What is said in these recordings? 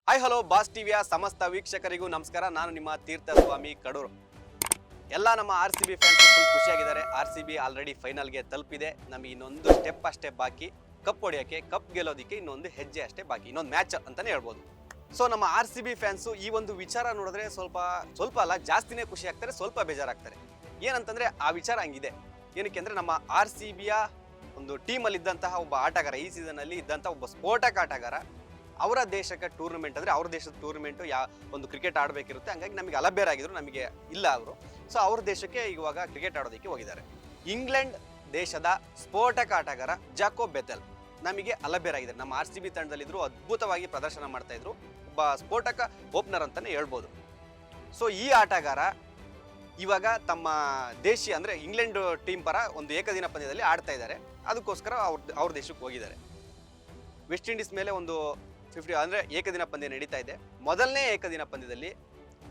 Hi hello boss ಟಿವಿಯ ಸಮಸ್ತ ವೀಕ್ಷಕರಿಗೂ ನಮಸ್ಕಾರ. ನಾನು ನಿಮ್ಮ ತೀರ್ಥಸ್ವಾಮಿ ಕಡೂರು. ಎಲ್ಲ ನಮ್ಮ RCB ಫ್ಯಾನ್ಸ್ ಫುಲ್ ಖುಷಿಯಾಗಿದ್ದಾರೆ. RCB ಆಲ್ರೆಡಿ ಫೈನಲ್ಗೆ ತಲುಪಿದೆ. ನಮಗೆ ಇನ್ನೊಂದು ಸ್ಟೆಪ್ ಅಷ್ಟೇ ಬಾಕಿ, ಕಪ್ ಹೊಡೆಯೋಕ್ಕೆ, ಕಪ್ ಗೆಲ್ಲೋದಕ್ಕೆ ಇನ್ನೊಂದು ಹೆಜ್ಜೆ ಅಷ್ಟೇ ಬಾಕಿ, ಇನ್ನೊಂದು ಮ್ಯಾಚ್ ಅಂತಾನೆ ಹೇಳ್ಬೋದು. ಸೊ ನಮ್ಮ RCB ಫ್ಯಾನ್ಸು ಈ ಒಂದು ವಿಚಾರ ನೋಡಿದ್ರೆ ಸ್ವಲ್ಪ ಅಲ್ಲ ಜಾಸ್ತಿನೇ ಖುಷಿ ಆಗ್ತಾರೆ, ಸ್ವಲ್ಪ ಬೇಜಾರಾಗ್ತಾರೆ. ಏನಂತಂದ್ರೆ ಆ ವಿಚಾರ ಹಂಗಿದೆ. ಏನಕ್ಕೆ ಅಂದ್ರೆ ನಮ್ಮ RCBಯ ಒಂದು ಟೀಮಲ್ಲಿ ಇದ್ದಂತಹ ಒಬ್ಬ ಆಟಗಾರ, ಈ ಸೀಸನಲ್ಲಿ ಇದ್ದಂತಹ ಒಬ್ಬ ಸ್ಫೋಟಕ ಆಟಗಾರ, ಅವರ ದೇಶಕ್ಕೆ ಟೂರ್ನಮೆಂಟ್ ಅಂದರೆ ಅವ್ರ ದೇಶದ ಟೂರ್ನಮೆಂಟು ಒಂದು ಕ್ರಿಕೆಟ್ ಆಡಬೇಕಿರುತ್ತೆ. ಹಂಗಾಗಿ ನಮಗೆ ಅಲಭ್ಯರಾಗಿದ್ರು, ನಮಗೆ ಇಲ್ಲ ಅವರು. ಸೊ ಅವ್ರ ದೇಶಕ್ಕೆ ಇವಾಗ ಕ್ರಿಕೆಟ್ ಆಡೋದಕ್ಕೆ ಹೋಗಿದ್ದಾರೆ. ಇಂಗ್ಲೆಂಡ್ ದೇಶದ ಸ್ಫೋಟಕ ಆಟಗಾರ ಜಾಕೋಬ್ ಬೆಥೆಲ್ ನಮಗೆ ಅಲಭ್ಯರಾಗಿದ್ದಾರೆ. ನಮ್ಮ RCB ತಂಡದಲ್ಲಿದ್ದರು, ಅದ್ಭುತವಾಗಿ ಪ್ರದರ್ಶನ ಮಾಡ್ತಾ ಇದ್ರು, ಒಬ್ಬ ಸ್ಫೋಟಕ ಓಪನರ್ ಅಂತಾನೆ ಹೇಳ್ಬೋದು. ಸೊ ಈ ಆಟಗಾರ ಇವಾಗ ತಮ್ಮ ದೇಶೀಯ ಅಂದರೆ ಇಂಗ್ಲೆಂಡ್ ಟೀಮ್ ಪರ ಒಂದು ಏಕದಿನ ಪಂದ್ಯದಲ್ಲಿ ಆಡ್ತಾ ಇದ್ದಾರೆ. ಅದಕ್ಕೋಸ್ಕರ ಅವ್ರ ದೇಶಕ್ಕೆ ಹೋಗಿದ್ದಾರೆ. ವೆಸ್ಟ್ ಇಂಡೀಸ್ ಮೇಲೆ ಒಂದು 50 ಅಂದರೆ ಏಕದಿನ ಪಂದ್ಯ ನಡೀತಾ ಇದೆ. ಮೊದಲನೇ ಏಕದಿನ ಪಂದ್ಯದಲ್ಲಿ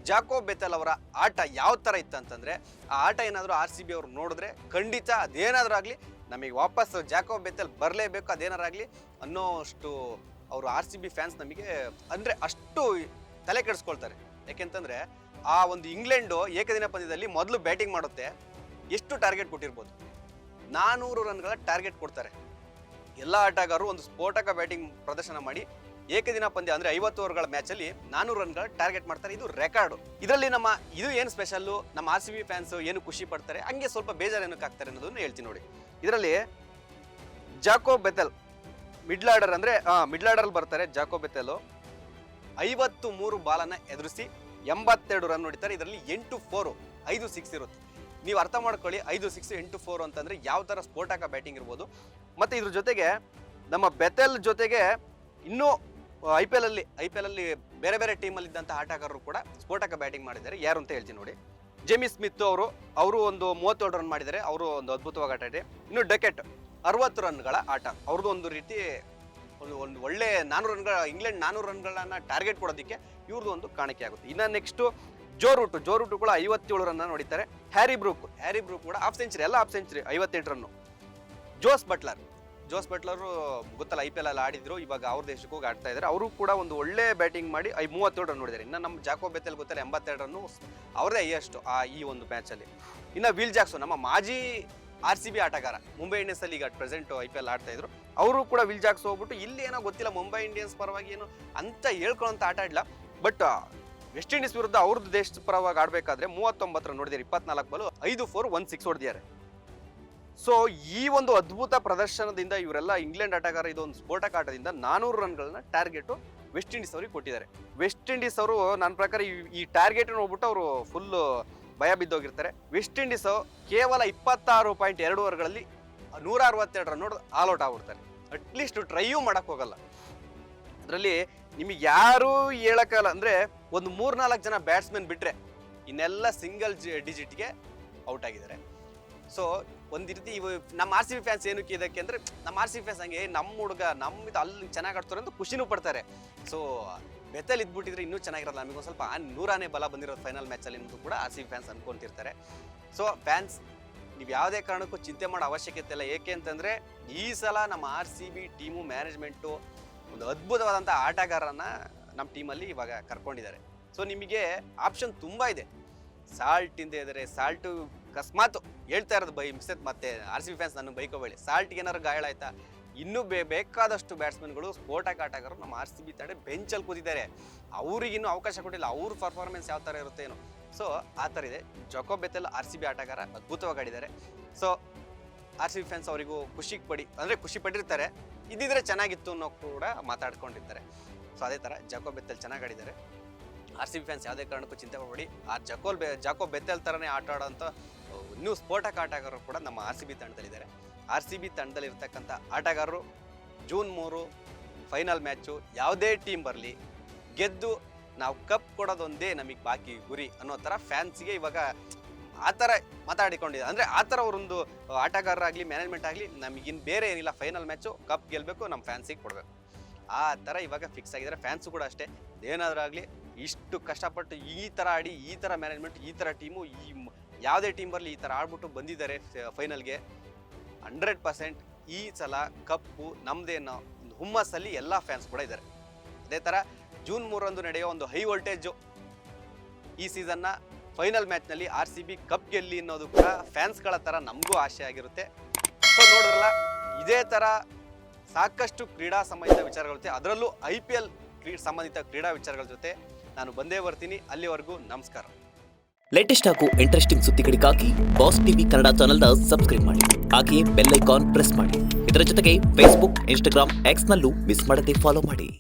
ಜಾಕೋಬ್ ಬೆಥೆಲ್ ಅವರ ಆಟ ಯಾವ ಥರ ಇತ್ತು ಅಂತಂದರೆ, ಆ ಆಟ ಏನಾದರೂ RCB ಅವರು ನೋಡಿದ್ರೆ ಖಂಡಿತ ಅದೇನಾದರೂ ಆಗಲಿ ನಮಗೆ ವಾಪಸ್ ಜಾಕೋಬ್ ಬೆಥೆಲ್ ಬರಲೇಬೇಕು, ಅದೇನಾರು ಆಗಲಿ ಅನ್ನೋಷ್ಟು ಅವರು RCB ಫ್ಯಾನ್ಸ್ ನಮಗೆ ಅಂದರೆ ಅಷ್ಟು ತಲೆ ಕೆಡಿಸ್ಕೊಳ್ತಾರೆ. ಯಾಕೆಂತಂದರೆ ಆ ಒಂದು ಇಂಗ್ಲೆಂಡು ಏಕದಿನ ಪಂದ್ಯದಲ್ಲಿ ಮೊದಲು ಬ್ಯಾಟಿಂಗ್ ಮಾಡುತ್ತೆ. ಎಷ್ಟು ಟಾರ್ಗೆಟ್ ಕೊಟ್ಟಿರ್ಬೋದು? 400 ರನ್ಗಳ ಟಾರ್ಗೆಟ್ ಕೊಡ್ತಾರೆ. ಎಲ್ಲ ಆಟಗಾರರು ಒಂದು ಸ್ಫೋಟಕ ಬ್ಯಾಟಿಂಗ್ ಪ್ರದರ್ಶನ ಮಾಡಿ ಏಕದಿನ ಪಂದ್ಯ ಅಂದರೆ 50 ಓವರ್ಗಳ ಮ್ಯಾಚಲ್ಲಿ 400 ರನ್ಗಳ ಟಾರ್ಗೆಟ್ ಮಾಡ್ತಾರೆ. ಇದು ರೆಕಾರ್ಡು. ಇದರಲ್ಲಿ ಇದು ಏನು ಸ್ಪೆಷಲ್ಲು, ನಮ್ಮ RCB ಫ್ಯಾನ್ಸ್ ಏನು ಖುಷಿ ಪಡ್ತಾರೆ, ಹಂಗೆ ಸ್ವಲ್ಪ ಬೇಜಾರು ಏನಕ್ಕೆ ಆಗ್ತಾರೆ ಅನ್ನೋದನ್ನು ಹೇಳ್ತೀನಿ ನೋಡಿ. ಇದರಲ್ಲಿ ಜಾಕೋಬ್ ಬೆಥೆಲ್ ಮಿಡ್ಲ್ ಆರ್ಡರ್ ಅಂದರೆ ಮಿಡ್ಲ್ ಆರ್ಡರಲ್ಲಿ ಬರ್ತಾರೆ. ಜಾಕೋಬ್ ಬೆಥೆಲ್ 53 ಬಾಲನ್ನು ಎದುರಿಸಿ 82 ರನ್ ಹೊಡಿತಾರೆ. ಇದರಲ್ಲಿ 8 4, 5 6 ಇರುತ್ತೆ. ನೀವು ಅರ್ಥ ಮಾಡ್ಕೊಳ್ಳಿ, 5 6 8 4 ಅಂತಂದರೆ ಯಾವ ಥರ ಸ್ಫೋಟಕ ಬ್ಯಾಟಿಂಗ್ ಇರ್ಬೋದು. ಮತ್ತು ಇದ್ರ ಜೊತೆಗೆ ನಮ್ಮ ಬೆಥೆಲ್ ಜೊತೆಗೆ ಇನ್ನೂ IPL ಅಲ್ಲಿ ಬೇರೆ ಬೇರೆ ಟೀಮಲ್ಲಿ ಇದ್ದಂಥ ಆಟಗಾರರು ಕೂಡ ಸ್ಫೋಟಕ ಬ್ಯಾಟಿಂಗ್ ಮಾಡಿದ್ದಾರೆ. ಯಾರು ಅಂತ ಹೇಳ್ತೀನಿ ನೋಡಿ. ಜೇಮಿ ಸ್ಮಿತ್ ಅವರು ಒಂದು 37 ರನ್ ಮಾಡಿದ್ದಾರೆ. ಅವರು ಒಂದು ಅದ್ಭುತವಾಗಿ ಆಟ ಆಡಿದ್ದಾರೆ. ಇನ್ನು ಡಕೆಟ್ 60 ರನ್ಗಳ ಆಟ, ಅವ್ರದ್ದು ಒಂದು ರೀತಿ ಒಂದು ಒಳ್ಳೆ 400 ರನ್ಗಳ ಇಂಗ್ಲೆಂಡ್ 400 ರನ್ಗಳನ್ನ ಟಾರ್ಗೆಟ್ ಕೊಡೋದಕ್ಕೆ ಇವ್ರದ್ದು ಒಂದು ಕಾಣಿಕೆ ಆಗುತ್ತೆ. ಇನ್ನು ನೆಕ್ಸ್ಟು ಜೋ ರೂಟು ಕೂಡ 57 ರನ್ನ ನೋಡಿದ್ದಾರೆ. ಹ್ಯಾರಿ ಬ್ರೂಕ್ ಕೂಡ ಹಾಫ್ ಸೆಂಚುರಿ 58 ರನ್ನು. ಜೋಸ್ ಬಟ್ಲರು ಗೊತ್ತಲ್ಲ, IPL ಅಲ್ಲಿ ಆಡಿದ್ರು, ಇವಾಗ ಅವ್ರ ದೇಶಕ್ಕೆ ಹೋಗಿ ಆಡ್ತಾ ಇದ್ದಾರೆ. ಅವರು ಕೂಡ ಒಂದು ಒಳ್ಳೆ ಬ್ಯಾಟಿಂಗ್ ಮಾಡಿ 37 ರನ್ ನೋಡಿದ್ದಾರೆ. ಇನ್ನು ನಮ್ಮ ಜಾಕೋಬ್ ಬೆಥೆಲ್ ಗೊತ್ತಲ್ಲ 82 ರನ್ನು, ಅವ್ರದೇ ಹೈಯೆಸ್ಟು ಈ ಒಂದು ಮ್ಯಾಚಲ್ಲಿ. ಇನ್ನು ವಿಲ್ ಜಾಕ್ಸನ್ ನಮ್ಮ ಮಾಜಿ RCB ಆಟಗಾರ, ಮುಂಬೈ ಇಂಡಿಯನ್ಸ್ ಅಲ್ಲಿ ಈಗ ಪ್ರೆಸೆಂಟ್ IPL ಆಡ್ತಾ ಇದ್ರು. ಅವರು ಕೂಡ ವಿಲ್ ಜಾಕ್ಸ್ ಹೋಗ್ಬಿಟ್ಟು ಇಲ್ಲಿ ಏನೋ ಗೊತ್ತಿಲ್ಲ, ಮುಂಬೈ ಇಂಡಿಯನ್ಸ್ ಪರವಾಗಿ ಏನು ಅಂತ ಹೇಳ್ಕೊಳ್ಳೋಂಥ ಆಟ ಆಡಲ್ಲ. ಬಟ್ ವೆಸ್ಟ್ ಇಂಡೀಸ್ ವಿರುದ್ಧ ಅವ್ರದ್ದು ದೇಶದ ಪರವಾಗಿ ಆಡಬೇಕಾದ್ರೆ 39 ರನ್ ನೋಡಿದ್ದಾರೆ. 24 ಬಾಲು 5 4 1 6 ಹೊಡೆದಿದ್ದಾರೆ. ಸೊ ಈ ಒಂದು ಅದ್ಭುತ ಪ್ರದರ್ಶನದಿಂದ ಇವರೆಲ್ಲ ಇಂಗ್ಲೆಂಡ್ ಆಟಗಾರ ಇದೊಂದು ಸ್ಫೋಟಕ ಆಟದಿಂದ 400 ರನ್ಗಳನ್ನ ಟಾರ್ಗೆಟು ವೆಸ್ಟ್ ಇಂಡೀಸ್ ಅವ್ರಿಗೆ ಕೊಟ್ಟಿದ್ದಾರೆ. ವೆಸ್ಟ್ ಇಂಡೀಸ್ ಅವರು ನನ್ನ ಪ್ರಕಾರ ಈ ಟಾರ್ಗೆಟ್ ನೋಡ್ಬಿಟ್ಟು ಅವರು ಫುಲ್ ಭಯ ಬಿದ್ದೋಗಿರ್ತಾರೆ. ವೆಸ್ಟ್ ಇಂಡೀಸ್ ಕೇವಲ 26.2 ಓವರ್ಗಳಲ್ಲಿ 162 ರನ್ ನೋಡಿದ್ರೆ ಆಲ್ ಔಟ್ ಆಗ್ಬಿಡ್ತಾರೆ. ಅಟ್ಲೀಸ್ಟ್ ಟ್ರೈಯೂ ಮಾಡಕ್ಕೆ ಹೋಗಲ್ಲ. ಅದರಲ್ಲಿ ನಿಮಗೆ ಯಾರೂ ಹೇಳೋಕ್ಕಲ್ಲ, ಅಂದರೆ ಒಂದು 3-4 ಜನ ಬ್ಯಾಟ್ಸ್ಮನ್ ಬಿಟ್ಟರೆ ಇನ್ನೆಲ್ಲ ಸಿಂಗಲ್ ಡಿಜಿಟ್ಗೆ ಔಟ್ ಆಗಿದ್ದಾರೆ. ಸೊ ಒಂದು ರೀತಿ ನಮ್ಮ RCB ಫ್ಯಾನ್ಸ್ ಏನಕ್ಕೆ ಇದಕ್ಕೆ ಅಂದರೆ, ನಮ್ಮ RCB ಫ್ಯಾನ್ಸ್ ಹಂಗೆ ನಮ್ಮ ಹುಡುಗ ನಮ್ಮಿದು ಅಲ್ಲಿ ಚೆನ್ನಾಗಿ ಆಡ್ತಾರೆ ಅಂತ ಖುಷಿನೂ ಪಡ್ತಾರೆ. ಸೊ ಬೆಥೆಲ್ ಇದ್ಬಿಟ್ಟಿದ್ರೆ ಇನ್ನೂ ಚೆನ್ನಾಗಿರಲ್ಲ, ನಮಗೊಂದು ಸ್ವಲ್ಪ 100ನೇ ಬಲ ಬಂದಿರೋದು ಫೈನಲ್ ಮ್ಯಾಚಲ್ಲಿ ಅನ್ನೋದು ಕೂಡ RCB ಫ್ಯಾನ್ಸ್ ಅನ್ಕೊಂತಿರ್ತಾರೆ. ಸೊ ಫ್ಯಾನ್ಸ್, ನೀವು ಯಾವುದೇ ಕಾರಣಕ್ಕೂ ಚಿಂತೆ ಮಾಡೋ ಅವಶ್ಯಕತೆ ಇಲ್ಲ. ಏಕೆ ಅಂತಂದರೆ ಈ ಸಲ ನಮ್ಮ RCB ಟೀಮು ಮ್ಯಾನೇಜ್ಮೆಂಟು ಒಂದು ಅದ್ಭುತವಾದಂಥ ಆಟಗಾರನ ನಮ್ಮ ಟೀಮಲ್ಲಿ ಇವಾಗ ಕರ್ಕೊಂಡಿದ್ದಾರೆ. ಸೊ ನಿಮಗೆ ಆಪ್ಷನ್ ತುಂಬ ಇದೆ. ಸಾಲ್ಟಿಂದ ಇದ್ದಾರೆ, ಸಾಲ್ಟು ಅಕಸ್ಮಾತ್ ಹೇಳ್ತಾ ಇರೋದು ಮಿಸ್ಸೆತ್ ಮತ್ತೆ RCB ಫ್ಯಾನ್ಸ್ ನನಗೆ ಬೈಕೋಬೇಡಿ, ಸಾಲ್ಟ್ಗೆ ಏನಾದ್ರು ಗಾಯ ಆಯ್ತಾ, ಇನ್ನೂ ಬೇಕಾದಷ್ಟು ಬ್ಯಾಟ್ಸ್ಮನ್ಗಳು ಸ್ಫೋಟಕ ಆಟಗಾರರು ನಮ್ಮ RCB ತಂಡ ಬೆಂಚಲ್ಲಿ ಕೂತಿದ್ದಾರೆ. ಅವ್ರಿಗಿನ್ನೂ ಅವಕಾಶ ಕೊಟ್ಟಿಲ್ಲ, ಅವ್ರ ಪರ್ಫಾರ್ಮೆನ್ಸ್ ಯಾವ ಥರ ಇರುತ್ತೆ ಏನೋ. ಸೊ ಆ ಥರ ಇದೆ. ಜಾಕೋಬ್ ಬೆಥೆಲ್ RCB ಆಟಗಾರ ಅದ್ಭುತವಾಗಿ ಆಡಿದ್ದಾರೆ. ಸೊ RCB ಫ್ಯಾನ್ಸ್ ಅವರಿಗೂ ಖುಷಿ ಪಟ್ಟಿರ್ತಾರೆ. ಇದ್ದಿದ್ರೆ ಚೆನ್ನಾಗಿತ್ತು ಅನ್ನೋ ಕೂಡ ಮಾತಾಡ್ಕೊಂಡಿರ್ತಾರೆ. ಸೊ ಅದೇ ಥರ ಜಾಕೋಬ್ ಬೆಥೆಲ್ ಚೆನ್ನಾಗಿ ಆಡಿದ್ದಾರೆ. RCB ಫ್ಯಾನ್ಸ್ ಯಾವುದೇ ಕಾರಣಕ್ಕೂ ಚಿಂತೆ ಮಾಡಬೇಡಿ. ಜಾಕೋಬ್ ಬೆಥೆಲ್ ಥರನೇ ಆಟ ಆಡೋಂಥ ಇನ್ನೂ ಸ್ಫೋಟಕ ಆಟಗಾರರು ಕೂಡ ನಮ್ಮ RCB ತಂಡದಲ್ಲಿದ್ದಾರೆ. RCB ತಂಡದಲ್ಲಿರ್ತಕ್ಕಂಥ ಆಟಗಾರರು ಜೂನ್ 3 ಫೈನಲ್ ಮ್ಯಾಚು ಯಾವುದೇ ಟೀಮ್ ಬರಲಿ ಗೆದ್ದು ನಾವು ಕಪ್ ಕೊಡೋದೊಂದೇ ನಮಗೆ ಬಾಕಿ ಗುರಿ ಅನ್ನೋ ಥರ ಫ್ಯಾನ್ಸಿಗೆ ಇವಾಗ ಆ ಥರ ಮಾತಾಡಿಕೊಂಡಿದ್ದಾರೆ. ಅಂದರೆ ಆ ಥರ ಅವರೊಂದು ಆಟಗಾರರಾಗಲಿ ಮ್ಯಾನೇಜ್ಮೆಂಟ್ ಆಗಲಿ ನಮಗಿನ್ನು ಬೇರೆ ಏನಿಲ್ಲ, ಫೈನಲ್ ಮ್ಯಾಚು ಕಪ್ ಗೆಲ್ಲಬೇಕು, ನಮ್ಮ ಫ್ಯಾನ್ಸಿಗೆ ಕೊಡಬೇಕು, ಆ ಥರ ಇವಾಗ ಫಿಕ್ಸ್ ಆಗಿದ್ದಾರೆ. ಫ್ಯಾನ್ಸು ಕೂಡ ಅಷ್ಟೇ, ಏನಾದರೂ ಆಗಲಿ ಇಷ್ಟು ಕಷ್ಟಪಟ್ಟು ಈ ಥರ ಆಡಿ, ಈ ಥರ ಮ್ಯಾನೇಜ್ಮೆಂಟ್, ಈ ಥರ ಟೀಮು, ಯಾವುದೇ ಟೀಮ್ ಬರಲಿ ಈ ಥರ ಆಡ್ಬಿಟ್ಟು ಬಂದಿದ್ದಾರೆ ಫೈನಲ್ಗೆ. 100% ಈ ಸಲ ಕಪ್ಪು ನಮ್ಮದೇ ಅನ್ನೋ ಒಂದು ಹುಮ್ಮಸ್ಸಲ್ಲಿ ಎಲ್ಲ ಫ್ಯಾನ್ಸ್ ಕೂಡ ಇದ್ದಾರೆ. ಅದೇ ಥರ ಜೂನ್ 3ರಂದು ನಡೆಯೋ ಒಂದು ಹೈ ವೋಲ್ಟೇಜ್ ಈ ಸೀಸನ್ನ ಫೈನಲ್ ಮ್ಯಾಚ್ನಲ್ಲಿ RCB ಕಪ್ ಗೆಲ್ಲಿ ಅನ್ನೋದು ಕೂಡ ಫ್ಯಾನ್ಸ್ಗಳ ಥರ ನಮಗೂ ಆಸೆ ಆಗಿರುತ್ತೆ. ಸೊ ನೋಡಿದ್ರಲ್ಲ, ಇದೇ ಥರ ಸಾಕಷ್ಟು ಕ್ರೀಡಾ ಸಂಬಂಧಿತ ವಿಚಾರಗಳ ಜೊತೆ, ಅದರಲ್ಲೂ IPL ಸಂಬಂಧಿತ ಕ್ರೀಡಾ ವಿಚಾರಗಳ ಜೊತೆ ನಾನು ಬಂದೇ ಬರ್ತೀನಿ. ಅಲ್ಲಿವರೆಗೂ ನಮಸ್ಕಾರ. ಲೇಟೆಸ್ಟ್ ಹಾಗೂ ಇಂಟ್ರೆಸ್ಟಿಂಗ್ ಸುದ್ದಿಗಳಿಗಾಗಿ ಬಾಸ್ ಟಿವಿ ಕನ್ನಡ ಚಾನೆಲ್ನ ಸಬ್ಸ್ಕ್ರೈಬ್ ಮಾಡಿ. ಹಾಗೆಯೇ ಬೆಲ್ ಐಕಾನ್ ಪ್ರೆಸ್ ಮಾಡಿ. ಇದರ ಜೊತೆಗೆ ಫೇಸ್ಬುಕ್, ಇನ್ಸ್ಟಾಗ್ರಾಮ್, ಎಕ್ಸ್ನಲ್ಲೂ ಮಿಸ್ ಮಾಡದೆ ಫಾಲೋ ಮಾಡಿ.